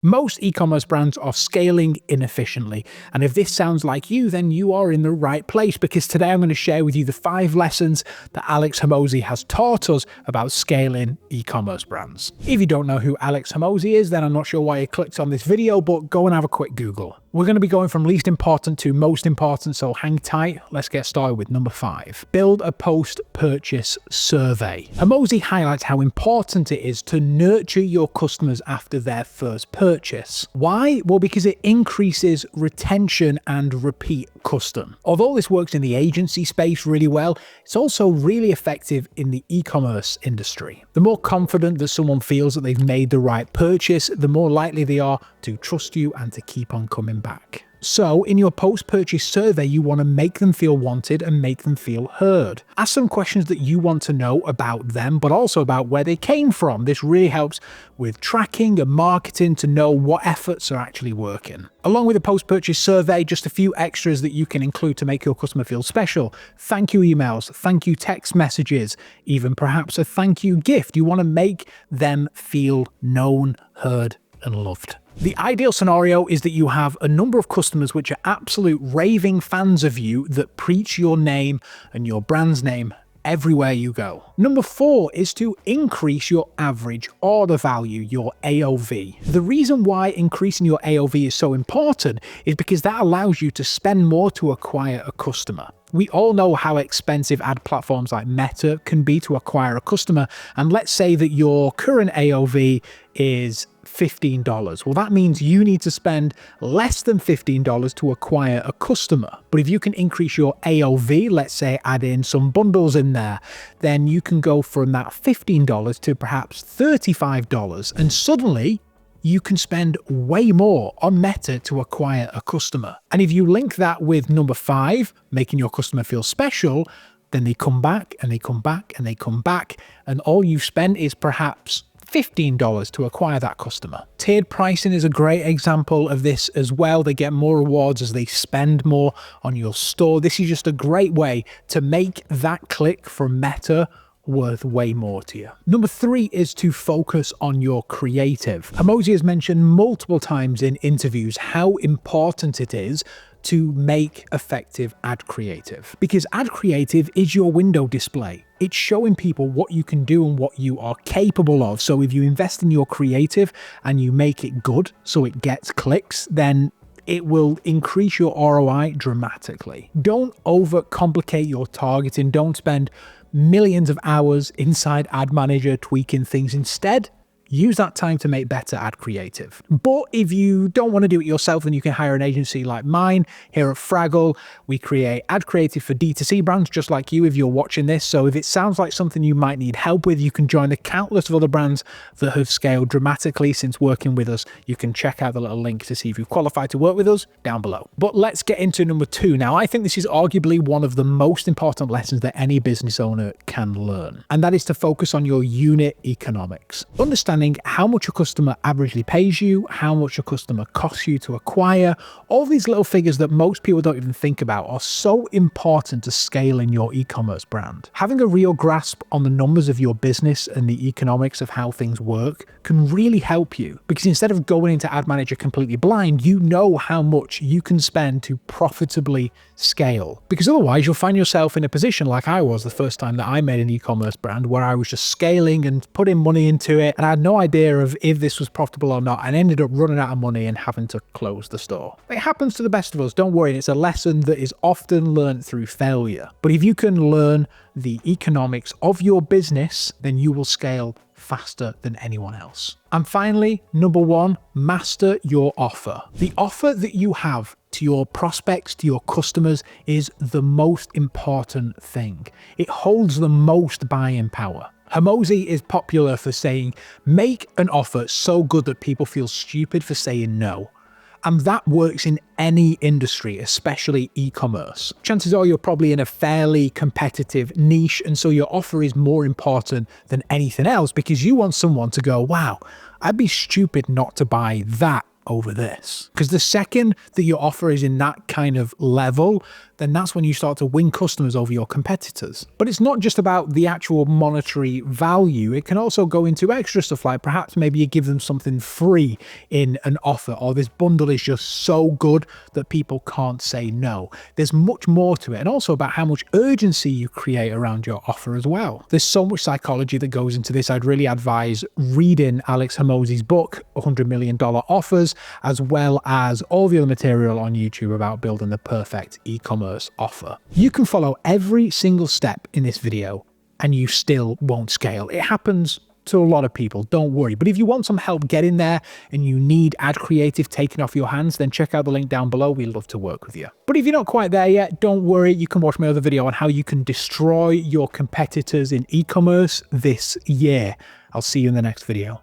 Most e-commerce brands are scaling inefficiently, and if this sounds like you, then you are in the right place, because today I'm going to share with you the 5 lessons that Alex Hormozi has taught us about scaling e-commerce brands. If you don't know who Alex Hormozi is, then I'm not sure why you clicked on this video, but go and have a quick Google. We're going to be going from least important to most important, so hang tight. Let's get started with number 5. Build a post-purchase survey. Hormozi highlights how important it is to nurture your customers after their first purchase. Why? Well, because it increases retention and repeat custom. Although this works in the agency space really well, it's also really effective in the e-commerce industry. The more confident that someone feels that they've made the right purchase, the more likely they are to trust you and to keep on coming back. So in your post-purchase survey, you want to make them feel wanted and make them feel heard. Ask some questions that you want to know about them, but also about where they came from. This really helps with tracking and marketing to know what efforts are actually working. Along with the post-purchase survey, just a few extras that you can include to make your customer feel special. Thank you emails, thank you text messages, even perhaps a thank you gift. You want to make them feel known, heard, and loved. The ideal scenario is that you have a number of customers which are absolute raving fans of you that preach your name and your brand's name everywhere you go. Number 4 is to increase your average order value, your AOV. The reason why increasing your AOV is so important is because that allows you to spend more to acquire a customer. We all know how expensive ad platforms like Meta can be to acquire a customer, and let's say that your current AOV is $15. Well, that means you need to spend less than $15 to acquire a customer. But if you can increase your AOV, let's say add in some bundles in there, then you can go from that $15 to perhaps $35, and suddenly you can spend way more on Meta to acquire a customer. And if you link that with number 5, making your customer feel special, then they come back and they come back and they come back, and all you've spent is perhaps $15 to acquire that customer. Tiered pricing is a great example of this as well. They get more rewards as they spend more on your store. This is just a great way to make that click from Meta worth way more to you. Number 3 is to focus on your creative. Hormozi has mentioned multiple times in interviews how important it is to make effective ad creative, because ad creative is your window display. It's showing people what you can do and what you are capable of. So if you invest in your creative and you make it good so it gets clicks, then it will increase your ROI dramatically. Don't overcomplicate your targeting. Don't spend millions of hours inside Ad Manager tweaking things. Instead, use that time to make better ad creative. But if you don't want to do it yourself, then you can hire an agency like mine. Here at Fraggle, we create ad creative for D2C brands just like you if you're watching this. So if it sounds like something you might need help with, you can join the countless of other brands that have scaled dramatically since working with us. You can check out the little link to see if you've qualified to work with us down below. But let's get into number 2. Now, I think this is arguably one of the most important lessons that any business owner can learn, and that is to focus on your unit economics. Understanding how much a customer averagely pays you, how much a customer costs you to acquire, all these little figures that most people don't even think about are so important to scaling your e-commerce brand. Having a real grasp on the numbers of your business and the economics of how things work can really help you, because instead of going into Ad Manager completely blind, you know how much you can spend to profitably scale. Because otherwise you'll find yourself in a position like I was the first time that I made an e-commerce brand, where I was just scaling and putting money into it, and I had no idea of if this was profitable or not, and ended up running out of money and having to close the store. It happens to the best of us, don't worry. It's a lesson that is often learned through failure. But if you can learn the economics of your business, then you will scale faster than anyone else. And finally, number 1, master your offer. The offer that you have to your prospects, to your customers, is the most important thing. It holds the most buying power. Hormozi is popular for saying, make an offer so good that people feel stupid for saying no. And that works in any industry, especially e-commerce. Chances are you're probably in a fairly competitive niche, and so your offer is more important than anything else, because you want someone to go, wow, I'd be stupid not to buy that over this. Because the second that your offer is in that kind of level, then that's when you start to win customers over your competitors. But it's not just about the actual monetary value. It can also go into extra stuff, like perhaps maybe you give them something free in an offer, or this bundle is just so good that people can't say no. There's much more to it, and also about how much urgency you create around your offer as well. There's so much psychology that goes into this. I'd really advise reading Alex Hormozi's book, $100 Million Offers, as well as all the other material on YouTube about building the perfect e-commerce offer. You can follow every single step in this video and you still won't scale. It happens to a lot of people, don't worry. But if you want some help getting there and you need ad creative taken off your hands, then check out the link down below. We'd love to work with you. But if you're not quite there yet, don't worry. You can watch my other video on how you can destroy your competitors in e-commerce this year. I'll see you in the next video.